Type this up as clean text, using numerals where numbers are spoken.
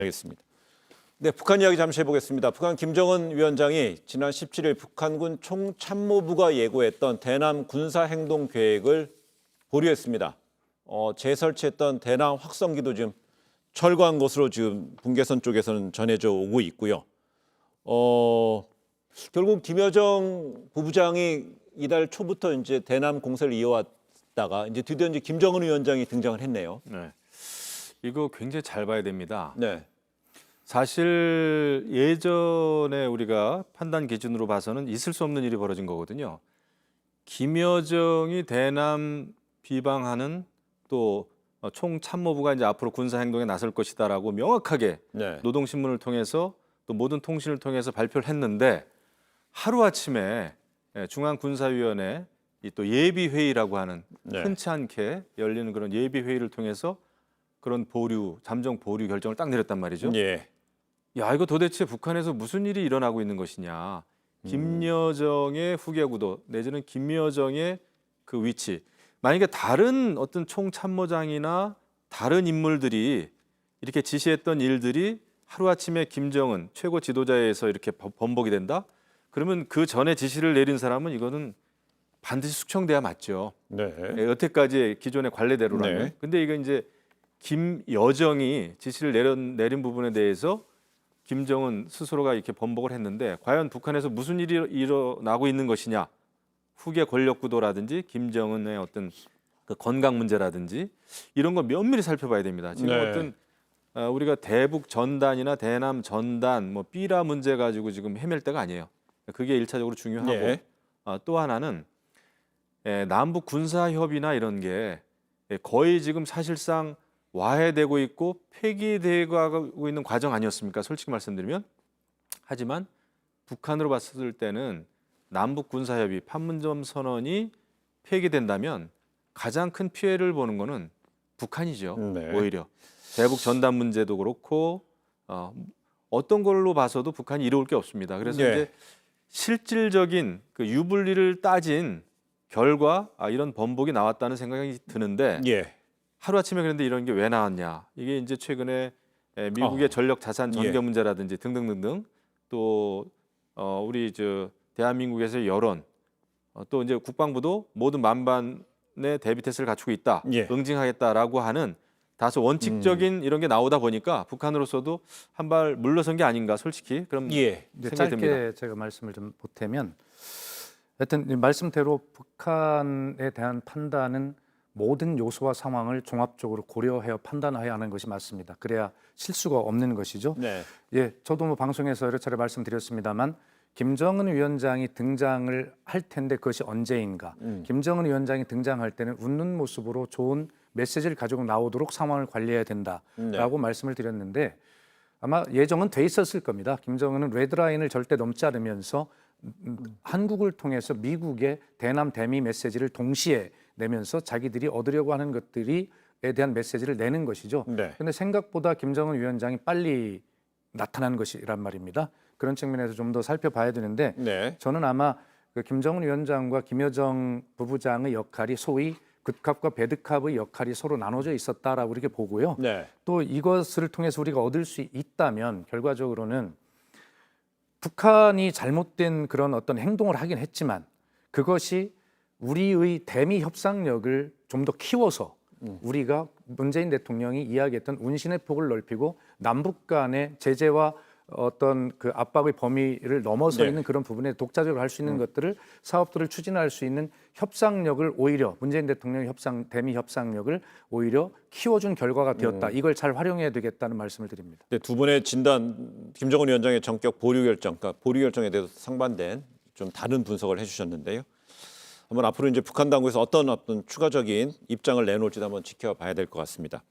알겠습니다. 네, 북한 이야기 잠시 해보겠습니다. 북한 김정은 위원장이 지난 17일 북한군 총참모부가 예고했던 대남 군사행동 계획을 보류했습니다. 재설치했던 대남 확성기도 지금 철거한 것으로 지금 분계선 쪽에서는 전해져 오고 있고요. 결국 김여정 부부장이 이달 초부터 이제 대남 공세를 이어왔다가 이제 드디어 이제 김정은 위원장이 등장을 했네요. 네, 이거 굉장히 잘 봐야 됩니다. 네, 사실 예전에 우리가 판단 기준으로 봐서는 있을 수 없는 일이 벌어진 거거든요. 김여정이 대남 비방하는 또 총참모부가 이제 앞으로 군사 행동에 나설 것이다라고 명확하게 네, 노동신문을 통해서 또 모든 통신을 통해서 발표를 했는데 하루 아침에 중앙군사위원회 또 예비회의라고 하는 네. 흔치 않게 열리는 그런 예비회의를 통해서 그런 잠정 보류 결정을 딱 내렸단 말이죠. 예, 야, 이거 도대체 북한에서 무슨 일이 일어나고 있는 것이냐. 김여정의 후계구도 내지는 김여정의 그 위치. 만약에 다른 어떤 총참모장이나 다른 인물들이 이렇게 지시했던 일들이 하루아침에 김정은 최고 지도자에서 이렇게 번복이 된다? 그러면 그 전에 지시를 내린 사람은 이거는 반드시 숙청돼야 맞죠. 네, 여태까지의 기존의 관례대로라면. 네. 근데 이거 이제 김여정이 지시를 내린 부분에 대해서 김정은 스스로가 이렇게 번복을 했는데 과연 북한에서 무슨 일이 일어나고 있는 것이냐? 후계 권력 구도라든지 김정은의 어떤 그 건강 문제라든지 이런 거 면밀히 살펴봐야 됩니다. 지금 네. 어떤 우리가 대북 전단이나 대남 전단 뭐 삐라 문제 가지고 지금 헤맬 때가 아니에요. 그게 일차적으로 중요하고 네. 또 하나는 남북 군사 협의나 이런 게 거의 지금 사실상 와해되고 있고 폐기되고 있는 과정 아니었습니까? 솔직히 말씀드리면. 하지만 북한으로 봤을 때는 남북 군사 협의 판문점 선언이 폐기된다면 가장 큰 피해를 보는 거는 북한이죠. 네. 오히려 대북 전단 문제도 그렇고 어떤 걸로 봐서도 북한이 이로울 게 없습니다. 그래서 네. 이제 실질적인 그 유불리를 따진 결과 이런 번복이 나왔다는 생각이 드는데 예, 하루아침에 그런데 이런 게 왜 나왔냐. 이게 이제 최근에 미국의 전력 자산 전개 예. 문제라든지 등등등등 또 우리 대한민국에서의 여론 또 이제 국방부도 모든 만반의 대비 태세를 갖추고 있다. 예. 응징하겠다라고 하는 다소 원칙적인 이런 게 나오다 보니까 북한으로서도 한 발 물러선 게 아닌가 솔직히 그런 예. 생각이 짧게 듭니다. 제가 말씀을 좀 보태면 하여튼 이 말씀대로 북한에 대한 판단은 모든 요소와 상황을 종합적으로 고려하여 판단해야 하는 것이 맞습니다. 그래야 실수가 없는 것이죠. 네. 예, 저도 뭐 방송에서 여러 차례 말씀드렸습니다만 김정은 위원장이 등장을 할 텐데 그것이 언제인가? 김정은 위원장이 등장할 때는 웃는 모습으로 좋은 메시지를 가지고 나오도록 상황을 관리해야 된다라고 말씀을 드렸는데 아마 예정은 돼 있었을 겁니다. 김정은은 레드라인을 절대 넘지 않으면서 한국을 통해서 미국의 대남 대미 메시지를 동시에 내면서 자기들이 얻으려고 하는 것들에 대한 메시지를 내는 것이죠. 네. 그런데 생각보다 김정은 위원장이 빨리 나타난 것이란 말입니다. 그런 측면에서 좀 더 살펴봐야 되는데 네. 저는 아마 그 김정은 위원장과 김여정 부부장의 역할이 소위 굿캅과 배드캅의 역할이 서로 나눠져 있었다라고 이렇게 보고요. 네. 또 이것을 통해서 우리가 얻을 수 있다면 결과적으로는 북한이 잘못된 그런 어떤 행동을 하긴 했지만 그것이 우리의 대미 협상력을 좀 더 키워서 우리가 문재인 대통령이 이야기했던 운신의 폭을 넓히고 남북 간의 제재와 어떤 그 압박의 범위를 넘어서 네. 있는 그런 부분에 독자적으로 할 수 있는 것들을 사업들을 추진할 수 있는 협상력을 오히려 문재인 대통령의 대미 협상력을 오히려 키워준 결과가 되었다. 이걸 잘 활용해야 되겠다는 말씀을 드립니다. 네, 두 분의 진단, 김정은 위원장의 전격 보류 결정, 그러니까 보류 결정에 대해서 상반된 좀 다른 분석을 해주셨는데요. 한번 앞으로 이제 북한 당국에서 어떤 추가적인 입장을 내놓을지도 한번 지켜봐야 될 것 같습니다.